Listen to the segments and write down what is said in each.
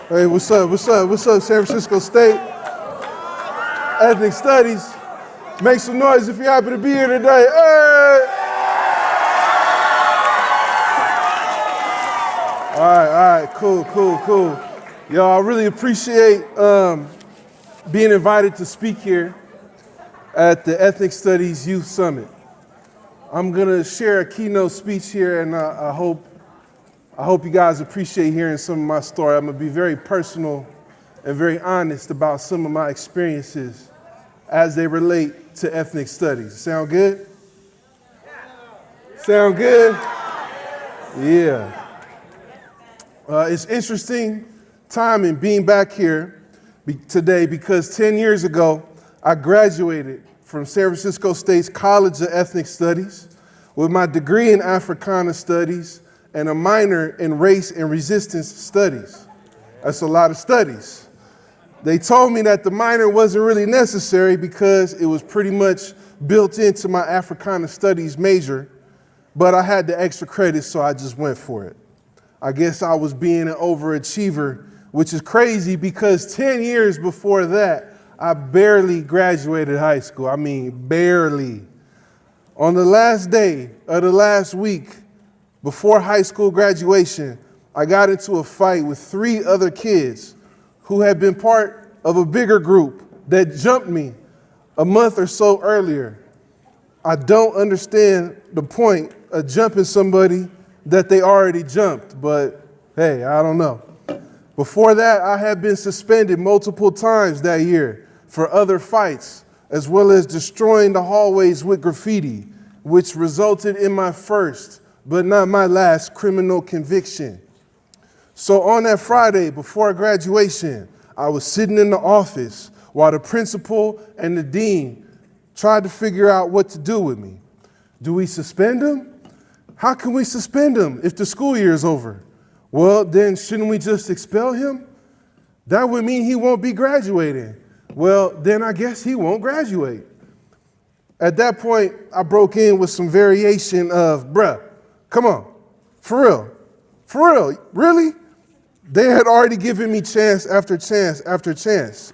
Hey, what's up, San Francisco State? Ethnic Studies. Make some noise if you happen to be here today. Hey! All right, cool. Yo, I really appreciate being invited to speak here at the Ethnic Studies Youth Summit. I'm gonna share a keynote speech here, and I hope you guys appreciate hearing some of my story. I'm gonna be very personal and very honest about some of my experiences as they relate to ethnic studies. Sound good? Sound good? Yeah. It's interesting timing being back here today because 10 years ago, I graduated from San Francisco State's College of Ethnic Studies with my degree in Africana Studies and a minor in Race and Resistance Studies. That's a lot of studies. They told me that the minor wasn't really necessary because it was pretty much built into my Africana Studies major, but I had the extra credits, so I just went for it. I guess I was being an overachiever, which is crazy because 10 years before that, I barely graduated high school. I mean, barely. On the last day of the last week, before high school graduation, I got into a fight with 3 other kids who had been part of a bigger group that jumped me a month or so earlier. I don't understand the point of jumping somebody that they already jumped, but hey, I don't know. Before that, I had been suspended multiple times that year for other fights, as well as destroying the hallways with graffiti, which resulted in my first, but not my last, criminal conviction. So on that Friday before graduation, I was sitting in the office while the principal and the dean tried to figure out what to do with me. Do we suspend him? How can we suspend him if the school year is over? Well, then shouldn't we just expel him? That would mean he won't be graduating. Well, then I guess he won't graduate. At that point, I broke in with some variation of, bruh, come on, for real, really? They had already given me chance after chance after chance.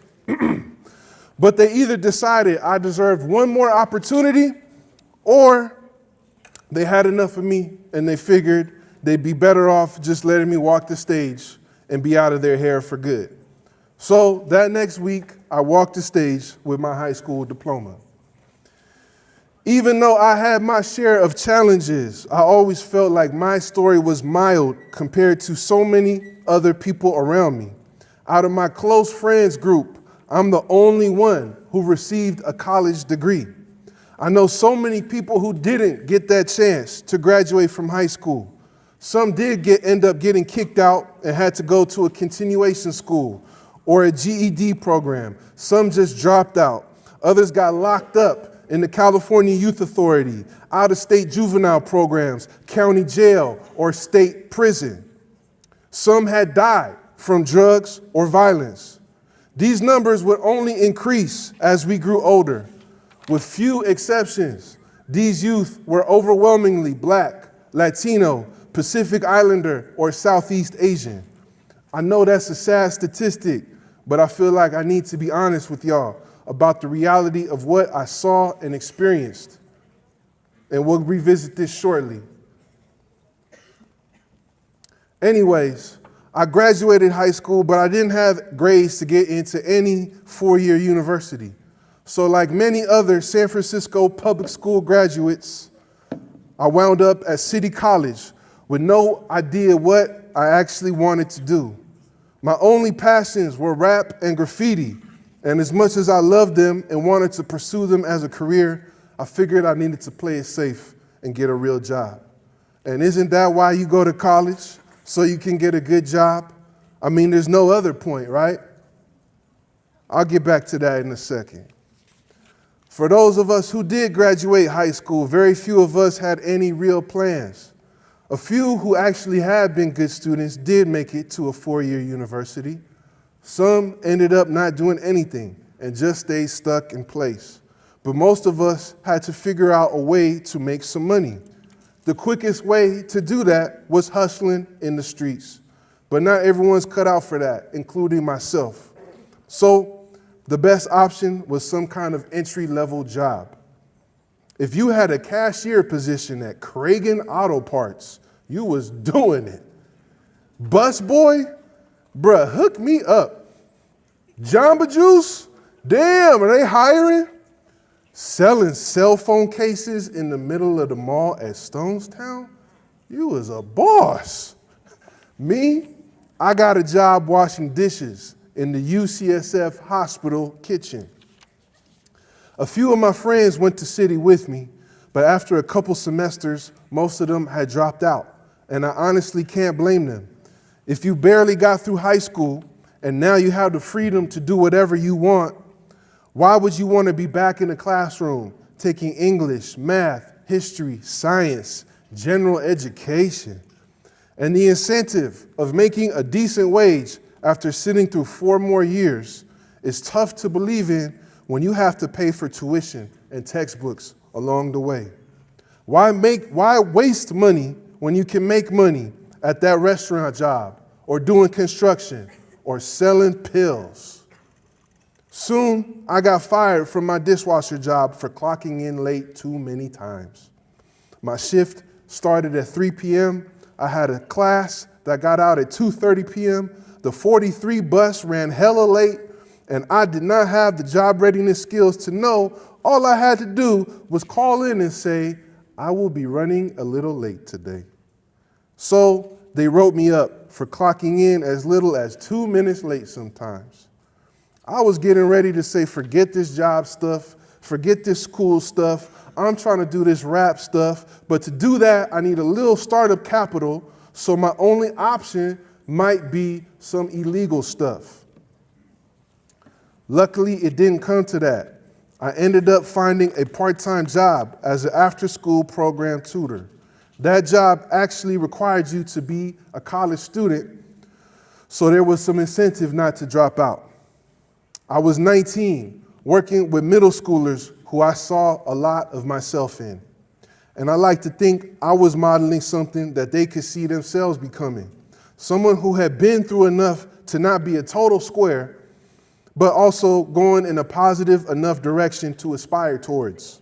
But they either decided I deserved one more opportunity or they had enough of me and they figured they'd be better off just letting me walk the stage and be out of their hair for good. So that next week, I walked the stage with my high school diploma. Even though I had my share of challenges, I always felt like my story was mild compared to so many other people around me. Out of my close friends group, I'm the only one who received a college degree. I know so many people who didn't get that chance to graduate from high school. Some did end up getting kicked out and had to go to a continuation school or a GED program. Some just dropped out. Others got locked up in the California Youth Authority, out-of-state juvenile programs, county jail, or state prison. Some had died from drugs or violence. These numbers would only increase as we grew older. With few exceptions, these youth were overwhelmingly Black, Latino, Pacific Islander, or Southeast Asian. I know that's a sad statistic, but I feel like I need to be honest with y'all about the reality of what I saw and experienced. And we'll revisit this shortly. Anyways, I graduated high school, but I didn't have grades to get into any 4-year university. So like many other San Francisco public school graduates, I wound up at City College with no idea what I actually wanted to do. My only passions were rap and graffiti, and as much as I loved them and wanted to pursue them as a career, I figured I needed to play it safe and get a real job. And isn't that why you go to college? So you can get a good job? I mean, there's no other point, right? I'll get back to that in a second. For those of us who did graduate high school, very few of us had any real plans. A few who actually had been good students did make it to a 4-year university. Some ended up not doing anything and just stayed stuck in place. But most of us had to figure out a way to make some money. The quickest way to do that was hustling in the streets. but not everyone's cut out for that, including myself. So the best option was some kind of entry-level job. If you had a cashier position at Cragen Auto Parts, you was doing it. Busboy, bruh, hook me up. Jamba Juice, damn, are they hiring? Selling cell phone cases in the middle of the mall at Stonestown? You was a boss. Me, I got a job washing dishes in the UCSF hospital kitchen. A few of my friends went to City with me, but after a couple semesters, most of them had dropped out, and I honestly can't blame them. If you barely got through high school and now you have the freedom to do whatever you want, why would you want to be back in the classroom taking English, math, history, science, general education? And the incentive of making a decent wage after sitting through 4 more years is tough to believe in when you have to pay for tuition and textbooks along the way. Why waste money when you can make money at that restaurant job or doing construction or selling pills? Soon, I got fired from my dishwasher job for clocking in late too many times. My shift started at 3 p.m. I had a class that got out at 2:30 p.m. The 43 bus ran hella late, and I did not have the job readiness skills to know all I had to do was call in and say, I will be running a little late today. So they wrote me up for clocking in as little as 2 minutes late sometimes. I was getting ready to say, forget this job stuff, forget this school stuff, I'm trying to do this rap stuff, but to do that, I need a little startup capital, so my only option might be some illegal stuff. Luckily, it didn't come to that. I ended up finding a part-time job as an after-school program tutor. That job actually required you to be a college student, so there was some incentive not to drop out. I was 19, working with middle schoolers who I saw a lot of myself in. And I like to think I was modeling something that they could see themselves becoming. Someone who had been through enough to not be a total square, but also going in a positive enough direction to aspire towards.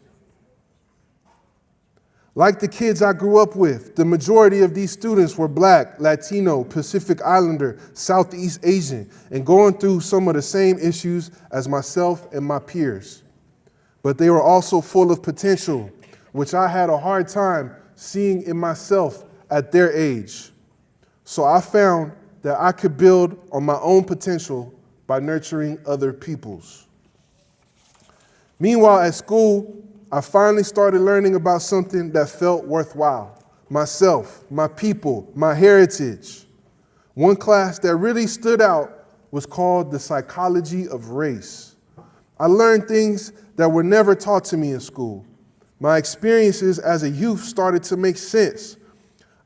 Like the kids I grew up with, the majority of these students were Black, Latino, Pacific Islander, Southeast Asian, and going through some of the same issues as myself and my peers. But they were also full of potential, which I had a hard time seeing in myself at their age. So I found that I could build on my own potential by nurturing other people's. Meanwhile, at school, I finally started learning about something that felt worthwhile: myself, my people, my heritage. One class that really stood out was called the psychology of race. I learned things that were never taught to me in school. My experiences as a youth started to make sense.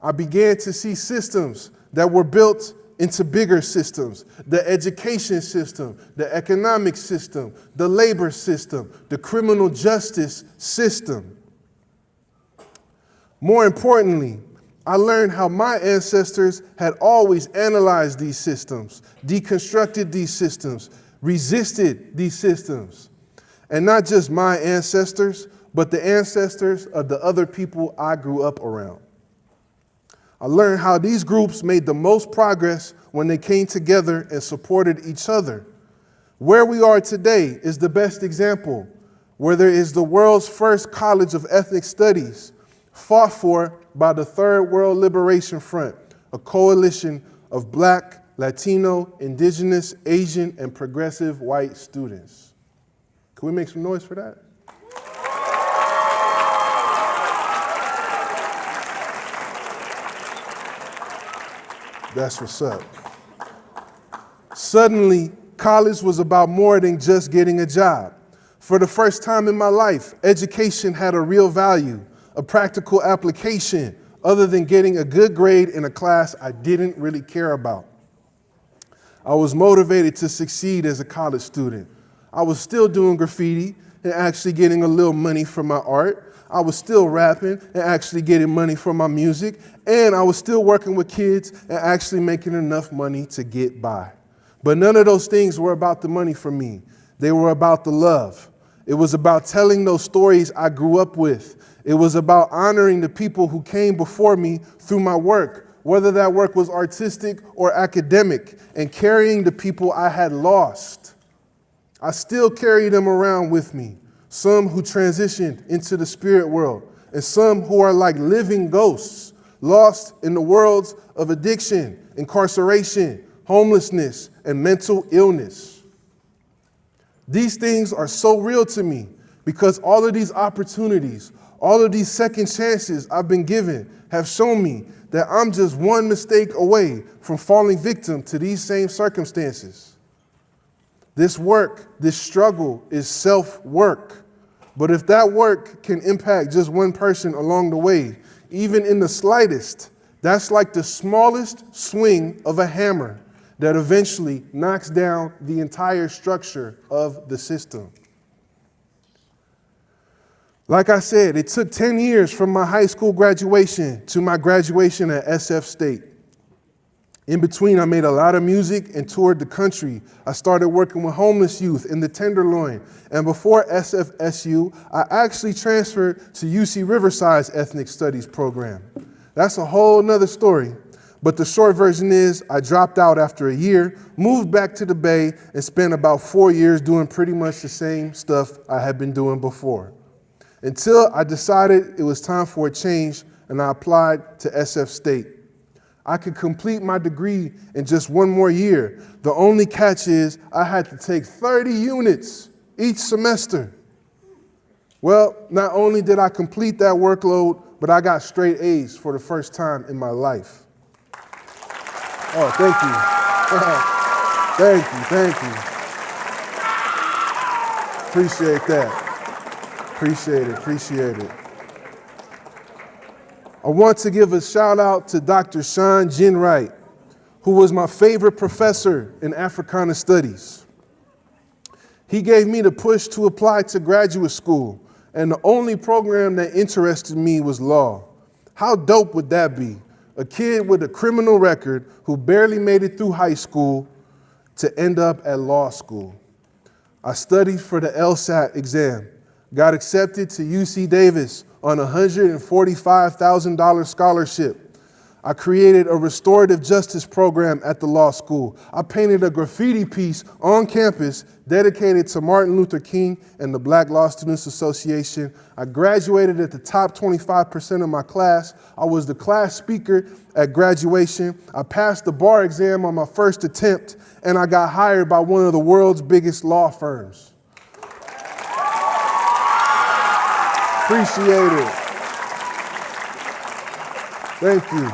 I began to see systems that were built into bigger systems: the education system, the economic system, the labor system, the criminal justice system. More importantly, I learned how my ancestors had always analyzed these systems, deconstructed these systems, resisted these systems. And not just my ancestors, but the ancestors of the other people I grew up around. I learned how these groups made the most progress when they came together and supported each other. Where we are today is the best example, where there is the world's first college of ethnic studies, fought for by the Third World Liberation Front, a coalition of Black, Latino, Indigenous, Asian, and progressive white students. Can we make some noise for that? That's what's up. Suddenly, college was about more than just getting a job. For the first time in my life, education had a real value, a practical application, other than getting a good grade in a class I didn't really care about. I was motivated to succeed as a college student. I was still doing graffiti and actually getting a little money from my art, I was still rapping and actually getting money from my music, and I was still working with kids and actually making enough money to get by. But none of those things were about the money for me. They were about the love. It was about telling those stories I grew up with. It was about honoring the people who came before me through my work, whether that work was artistic or academic, and carrying the people I had lost. I still carry them around with me, some who transitioned into the spirit world, and some who are like living ghosts, lost in the worlds of addiction, incarceration, homelessness, and mental illness. These things are so real to me because all of these opportunities, all of these second chances I've been given have shown me that I'm just one mistake away from falling victim to these same circumstances. This work, this struggle is self-work. But if that work can impact just one person along the way, even in the slightest, that's like the smallest swing of a hammer that eventually knocks down the entire structure of the system. Like I said, it took 10 years from my high school graduation to my graduation at SF State. In between, I made a lot of music and toured the country. I started working with homeless youth in the Tenderloin. And before sfsu, I actually transferred to UC Riverside's Ethnic Studies program. That's a whole nother story. But the short version is I dropped out after a year, moved back to the Bay, and spent about 4 years doing pretty much the same stuff I had been doing before. Until I decided it was time for a change and I applied to SF State. I could complete my degree in just one more year. The only catch is I had to take 30 units each semester. Well, not only did I complete that workload, but I got straight A's for the first time in my life. Oh, thank you. Thank you. Appreciate that. Appreciate it. I want to give a shout out to Dr. Sean Jinwright, who was my favorite professor in Africana Studies. He gave me the push to apply to graduate school, and the only program that interested me was law. How dope would that be? A kid with a criminal record who barely made it through high school to end up at law school. I studied for the LSAT exam, got accepted to UC Davis on a $145,000 scholarship. I created a restorative justice program at the law school. I painted a graffiti piece on campus dedicated to Martin Luther King and the Black Law Students Association. I graduated at the top 25% of my class. I was the class speaker at graduation. I passed the bar exam on my first attempt, and I got hired by one of the world's biggest law firms. Appreciate it. Thank you.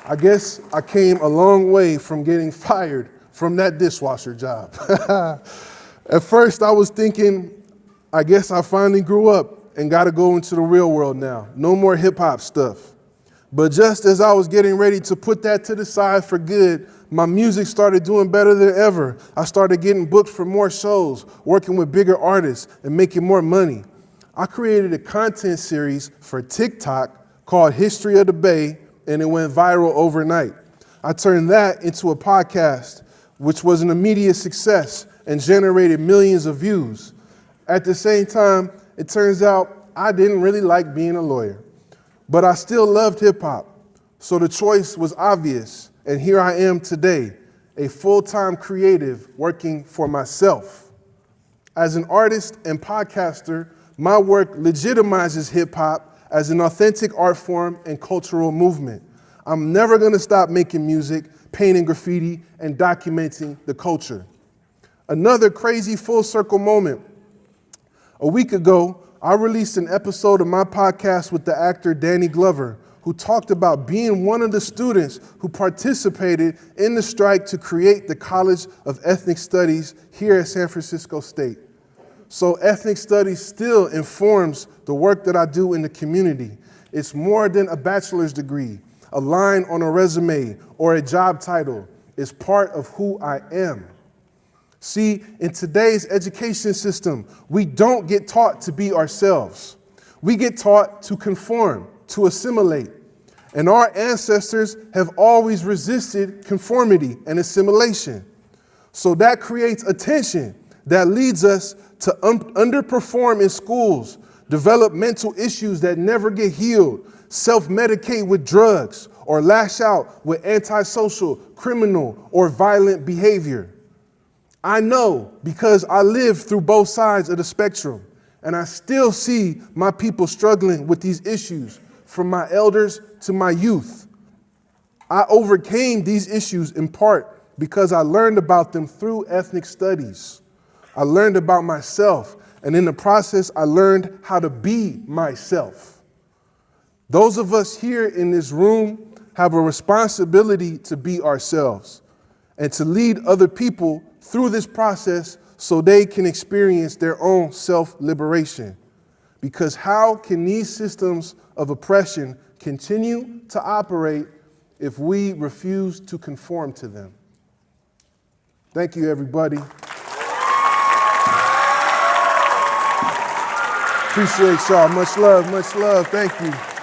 I guess I came a long way from getting fired from that dishwasher job. At first, I was thinking, I guess I finally grew up and got to go into the real world now. No more hip hop stuff. But just as I was getting ready to put that to the side for good, my music started doing better than ever. I started getting booked for more shows, working with bigger artists, and making more money. I created a content series for TikTok called History of the Bay, and it went viral overnight. I turned that into a podcast, which was an immediate success and generated millions of views. At the same time, it turns out I didn't really like being a lawyer, but I still loved hip hop. So the choice was obvious, and here I am today, a full-time creative working for myself. As an artist and podcaster, my work legitimizes hip hop as an authentic art form and cultural movement. I'm never gonna stop making music, painting graffiti, and documenting the culture. Another crazy full circle moment. A week ago, I released an episode of my podcast with the actor Danny Glover, who talked about being one of the students who participated in the strike to create the College of Ethnic Studies here at San Francisco State. So ethnic studies still informs the work that I do in the community. It's more than a bachelor's degree, a line on a resume, or a job title. It's part of who I am. See, in today's education system, we don't get taught to be ourselves. We get taught to conform, to assimilate. And our ancestors have always resisted conformity and assimilation. So that creates a tension that leads us to underperform in schools, develop mental issues that never get healed, self-medicate with drugs, or lash out with antisocial, criminal, or violent behavior. I know because I lived through both sides of the spectrum, and I still see my people struggling with these issues, from my elders to my youth. I overcame these issues in part because I learned about them through ethnic studies. I learned about myself, and in the process, I learned how to be myself. Those of us here in this room have a responsibility to be ourselves and to lead other people through this process so they can experience their own self-liberation. Because how can these systems of oppression continue to operate if we refuse to conform to them? Thank you, everybody. Appreciate y'all. Much love, much love. Thank you.